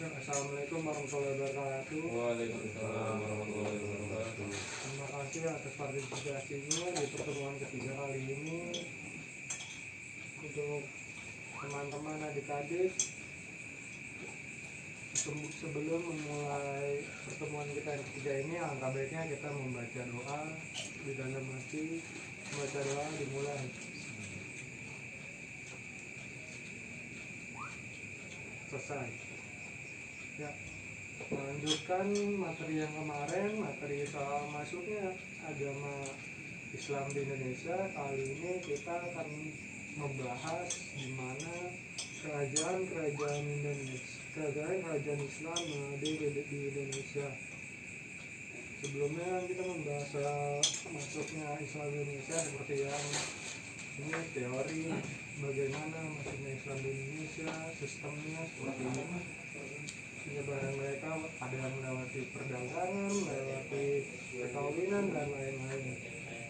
Assalamualaikum warahmatullahi wabarakatuh. Waalaikumsalam warahmatullahi wabarakatuh. Terima kasih atas partisipasinya di pertemuan ketiga kali ini. Untuk teman-teman adik-adik, sebelum memulai pertemuan kita yang ketiga ini, alangkah baiknya kita membaca doa di dalam hati. Membaca doa dimulai. Selesai. Ya, melanjutkan materi yang kemarin, materi soal masuknya agama Islam di Indonesia. Kali ini kita akan membahas di mana kerajaan Islam ada di Indonesia. Sebelumnya kita membahas soal masuknya Islam di Indonesia seperti yang ini teori bagaimana masuknya Islam di Indonesia, sistemnya seperti ini. Penyebaran mereka ada yang melewati perdagangan, melewati perkawinan dan lain-lain.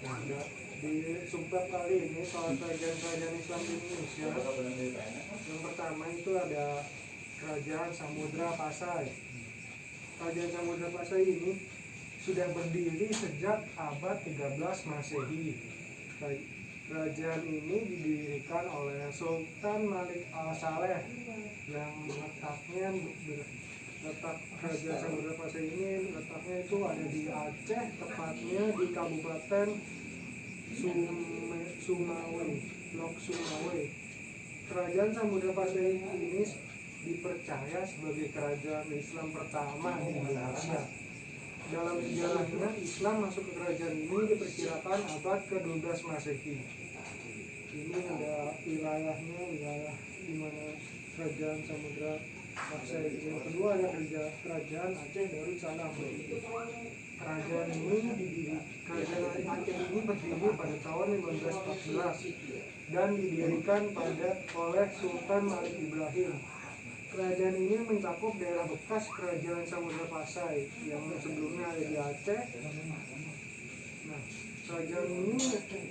Nah, di subbab kali ini soal kerajaan Islam di Indonesia, yang pertama itu ada Kerajaan Samudra Pasai. Kerajaan Samudra Pasai ini sudah berdiri sejak abad 13 Masehi. Kerajaan ini didirikan oleh Sultan Malik Al-Saleh yang letak Kerajaan Samudra Pasai ini letaknya itu ada di Aceh, tepatnya di Kabupaten Sumawe. Kerajaan Samudra Pasai ini dipercaya sebagai kerajaan Islam pertama di Indonesia. Dalam sejarahnya, Islam masuk ke kerajaan ini diperkirakan abad ke-12 Masehi. Ini ada wilayahnya, wilayah di mana Kerajaan Samudra Pasai. Yang kedua ada Kerajaan Aceh Darussalam. Kerajaan Aceh ini berdiri pada tahun 1514 dan didirikan oleh Sultan Malik Ibrahim. Kerajaan ini mencakup daerah bekas Kerajaan Samudra Pasai yang sebelumnya ada di Aceh. Nah, kerajaan ini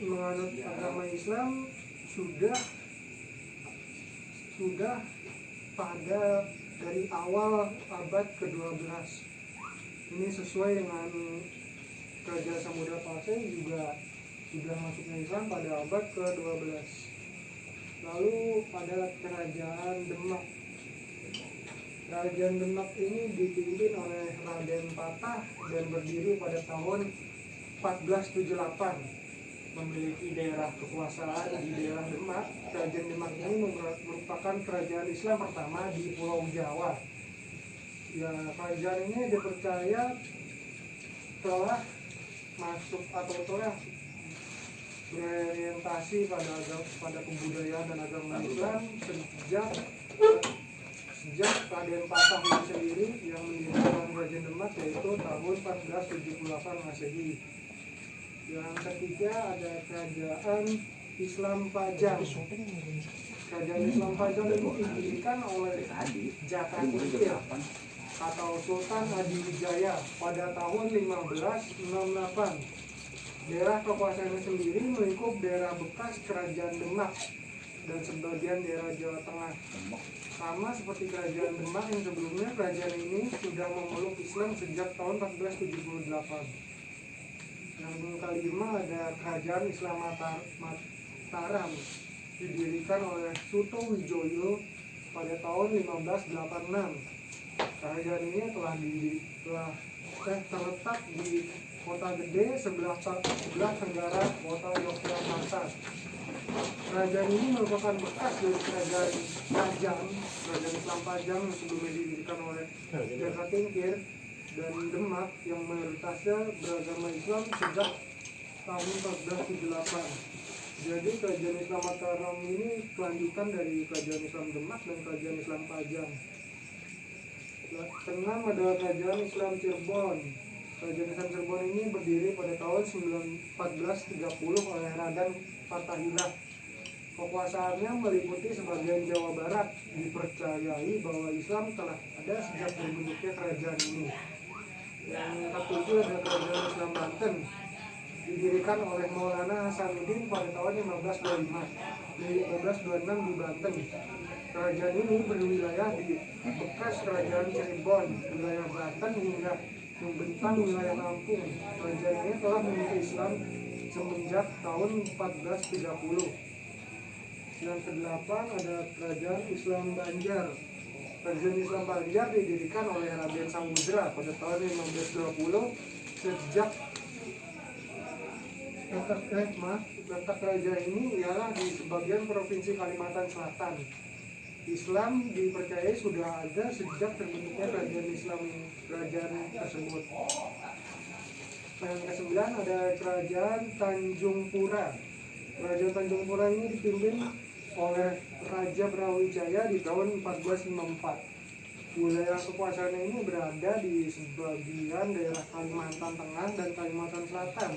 menganut agama Islam sudah pada dari awal abad ke-12. Ini sesuai dengan Kerajaan Samudra Pasai juga sudah masuknya Islam pada abad ke-12. Lalu ada Kerajaan Demak. Kerajaan Demak ini dipimpin oleh Raden Patah dan berdiri pada tahun 1478. Memiliki daerah kekuasaan di daerah Demak. Kerajaan Demak ini merupakan kerajaan Islam pertama di Pulau Jawa. Ya, kerajaan ini dipercaya telah masuk atau telah berorientasi pada kebudayaan dan agama Islam sejak Raden Patah itu sendiri yang mendirikan Kerajaan Demak, yaitu tahun 1478 Masehi. Yang ketiga ada Kerajaan Islam Pajang. Kerajaan Islam Pajang ini didirikan oleh Jaka Tingkir atau Sultan Adiwijaya pada tahun 1568. Daerah kekuasaannya sendiri melingkup daerah bekas Kerajaan Demak dan sebagian daerah Jawa Tengah. Sama seperti Kerajaan Demak yang sebelumnya, kerajaan ini sudah memeluk Islam sejak tahun 1478. Yang kelima ada Kerajaan Islam Mataram, didirikan oleh Suto Wijoyo pada tahun 1586. Kerajaan ini telah terletak di Kota Gede sebelah tenggara kota Yogyakarta. Kerajaan ini merupakan bekas dari Kerajaan Islam Pajang yang sebelumnya didirikan oleh Jaka Tingkir dan Demak yang mayoritasnya beragama Islam sejak tahun 1478. Jadi Kerajaan Islam Mataram ini kelanjutan dari Kerajaan Islam Demak dan Kerajaan Islam Pajang. Keenam ada Kerajaan Islam Cirebon. Kerajaan Islam Cirebon ini berdiri pada tahun 1430 oleh Raden Fatahillah. Kekuasaannya meliputi sebagian Jawa Barat. Dipercayai bahwa Islam telah ada sejak dibentuknya kerajaan ini. Yang ketujuh ada Kerajaan Islam Banten, didirikan oleh Maulana Hasanuddin pada tahun 1526 di Banten. Kerajaan ini berwilayah di bekas Kerajaan Cirebon, wilayah Banten hingga membentang wilayah Lampung. Kerajaan ini telah memeluk Islam semenjak tahun 1430. Yang kedelapan ada Kerajaan Islam Banjar. Kerajaan Islam Banjar didirikan oleh Raden Samudra pada tahun 1520. Sejak letak kerajaan ini ialah di sebagian provinsi Kalimantan Selatan. Islam dipercayai sudah ada sejak terbentuknya kerajaan tersebut. Yang kesembilan ada Kerajaan Tanjung Pura. Kerajaan Tanjung Pura ini dipimpin oleh Raja Brawijaya di tahun 1454. Wilayah kekuasaannya ini berada di sebagian daerah Kalimantan Tengah dan Kalimantan Selatan.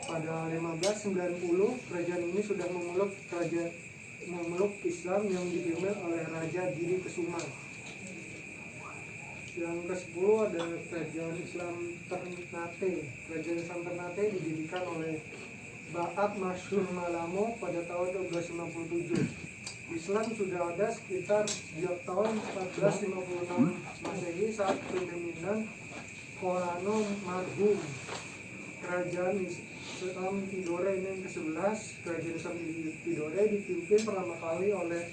Pada 1590, kerajaan ini sudah memeluk Islam yang dipimpin oleh Raja Giri Kesuma. Yang ke-10 ada Kerajaan Islam Ternate. Kerajaan Islam Ternate didirikan oleh Ba'ab Masyur Malamo pada tahun 1257. Islam sudah ada sekitar sejak tahun 1456 Masehi saat kepemimpinan Kolano Marhum. Kerajaan Islam Tidore ini yang ke-11. Kerajaan Islam Tidore dipimpin pertama kali oleh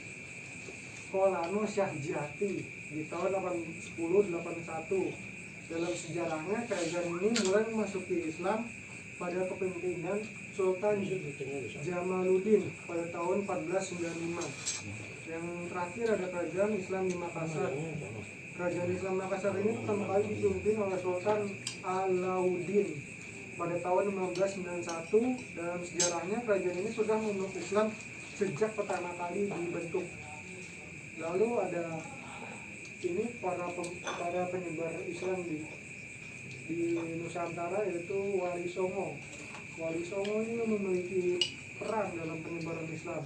Kolano Syahjati di tahun 1081. Dalam sejarahnya kerajaan ini mulai memasuki Islam pada kepemimpinan Sultan Jamaluddin pada tahun 1495. Yang terakhir ada Kerajaan Islam di Makassar. Kerajaan Islam Makassar ini pertama kali dipimpin oleh Sultan Alauddin pada tahun 1591. Dalam sejarahnya kerajaan ini sudah memeluk Islam sejak pertama kali dibentuk. Lalu ada ini para penyebar Islam di Nusantara, yaitu Wali Songo. Wali Songo ini memiliki peran dalam penyebaran Islam.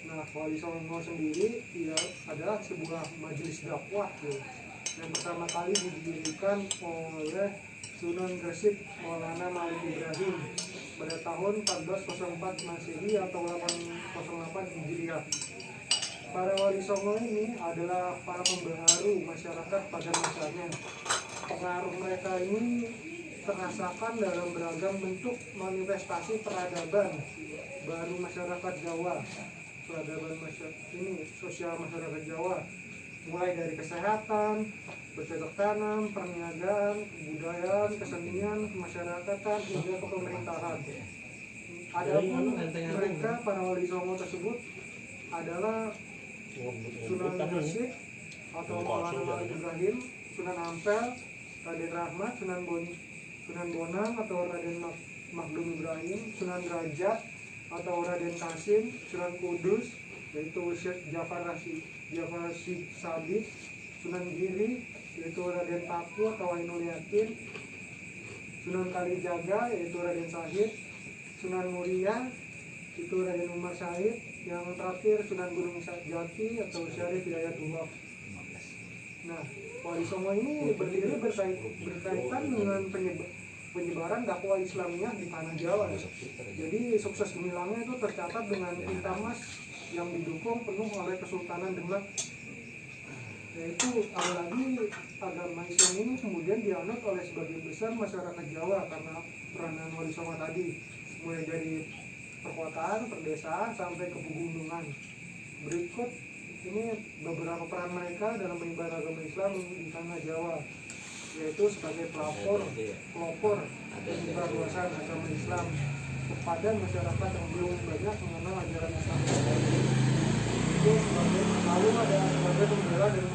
Nah, Wali Songo sendiri adalah sebuah majelis dakwah yang pertama kali didirikan oleh Sunan Gresik Maulana Malik Ibrahim pada tahun 1404 Masehi atau 808 Hijriah. Para Wali Songo ini adalah para pembaharu masyarakat pada masanya. Pengaruh mereka ini terasakan dalam beragam bentuk manifestasi peradaban baru masyarakat Jawa. Peradaban sosial masyarakat Jawa, mulai dari kesehatan, bercocok tanam, perniagaan, kebudayaan, kesenian, kemasyarakatan hingga kepemerintahan. Adapun mereka para Wali Songo tersebut adalah Sunan Gresik atau Maulana Malik Ibrahim, Sunan Ampel, Raden Rahmat, Sunan Bonang atau Raden Magdum Ibrahim, Sunan Derajat atau Raden Kasim, Sunan Kudus yaitu Syekh Jafar Syid Sabit, Sunan Giri yaitu Raden Paku atau Ainul Yakin, Sunan Kalijaga yaitu Raden Sahid, Sunan Muria itu Raden Umar Syahid, yang terakhir Sunan Gunung Jati atau Syarif Hidayatullah. Nah, Wali Songo ini berdiri berkaitan dengan penyebaran dakwah Islamiyah di tanah Jawa. Jadi sukses gemilangnya itu tercatat dengan tinta emas yang didukung penuh oleh Kesultanan Demak. Yaitu apalagi agama Islam ini kemudian dianut oleh sebagian besar masyarakat Jawa karena peranan Wali Songo tadi, mulai dari perkotaan, perdesaan sampai ke pegunungan. Berikut ini beberapa peran mereka dalam penyebaran agama Islam di tanah Jawa, yaitu sebagai pelopor penyebar luasan agama Islam kepada masyarakat yang belum banyak mengenal ajaran Islam. Itu lalu ada sebagai pembela dan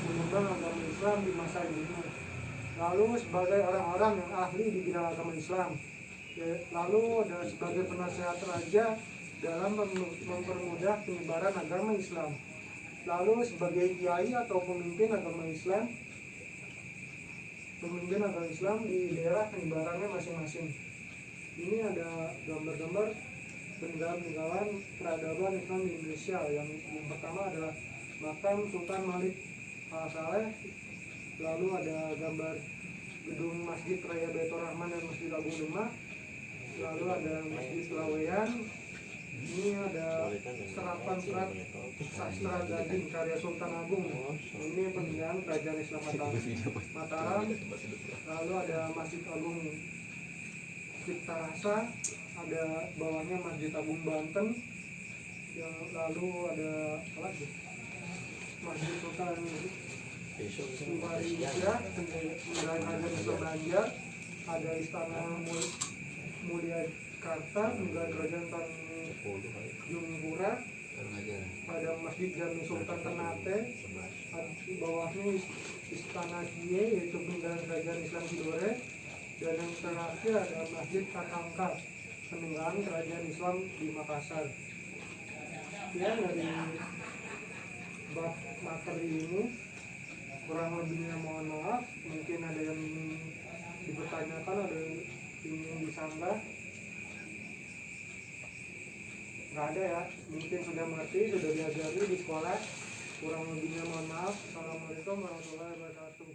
mengembang agama Islam di masa ini. Lalu sebagai orang-orang yang ahli di bidang agama Islam. Lalu ada sebagai penasehat raja dalam mempermudah penyebaran agama Islam. Lalu sebagai kiai atau pemimpin agama Islam di daerah penyebarannya masing-masing. Ini ada gambar-gambar peninggalan peradaban Islam di Indonesia. Yang pertama adalah makam Sultan Malik Al-Saleh. Lalu ada gambar gedung Masjid Raya Baitur Rahman dan Masjid Agung Demak. Lalu ada Masjid Laweyan, Ini ada serapan surat sastra Gading karya Sultan Agung. Ini peninggalan Kerajaan Islam Mataram. Lalu ada Masjid Agung Cipta Rasa, ada bawahnya Masjid Agung Banten. Yang lalu ada apa lagi? Masjid Sultan Sumaria, peninggalan Kerajaan Islam Banjar. Ada Istana Mulia Karta, peninggalan Kerajaan Tanjungpura. Ada Masjid Jami Sultan Ternate. Di bawahnya Istana Kie, yaitu peninggalan Kerajaan Islam Tidore. Dan yang terakhir ada Masjid Kakangka, peninggalan Kerajaan Islam di Makassar. Ya, dari bab materi ini kurang lebihnya mohon maaf. Mungkin ada yang dipertanyakan, ada yang ingin disanggah. Nggak ada ya, mungkin sudah mengerti, sudah diajari di sekolah. Kurang lebihnya mohon maaf. Assalamualaikum warahmatullahi wabarakatuh.